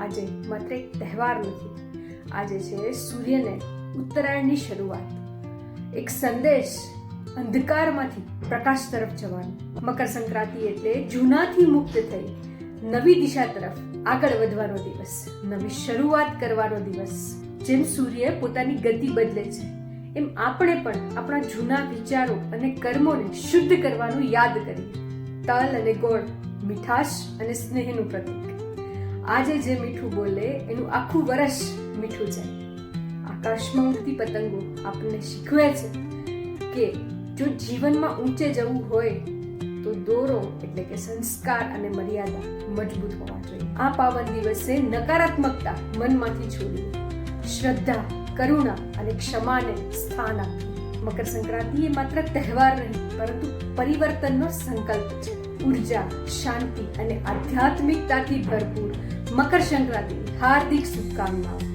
આજે માત્ર એક તહેવાર નથી, આજે છે સૂર્યને ઉત્તરાયણની શરૂઆત, એક સંદેશ અંધકારમાંથી પ્રકાશ તરફ જવાનો. મકર સંક્રાંતિ એટલે જૂનાથી મુક્ત થઈ નવી દિશા તરફ આગળ વધવાનો દિવસ, નવી શરૂઆત કરવાનો દિવસ. જેમ સૂર્ય પોતાની ગતિ બદલે છે, એમ આપણે પણ આપણા જૂના વિચારો અને કર્મોને શુદ્ધ કરવાનું યાદ કરીએ. તલ અને ગોળ મીઠાશ અને સ્નેહનું પ્રતીક. આજે જે મીઠું બોલે એનું આખું વર્ષ મીઠું જાય. આકાશમાં ઉડતી પતંગો આપણને શીખવે છે કે જો જીવનમાં ઊંચે જવું હોય તો દોરો એટલે કે સંસ્કાર અને મર્યાદા મજબૂત હોવા જોઈએ. આ પાવન દિવસે નકારાત્મકતા મનમાંથી છોડવી, શ્રદ્ધા, કરુણા અને ક્ષમાને સ્થાન આપવું. મકર સંક્રાંતિ એ માત્ર તહેવાર નહીં પરંતુ પરિવર્તનનો સંકલ્પ છે. ઉર્જા, શાંતિ અને આધ્યાત્મિકતાથી ભરપૂર મકર સંક્રાંતિની હાર્દિક શુભકામનાઓ.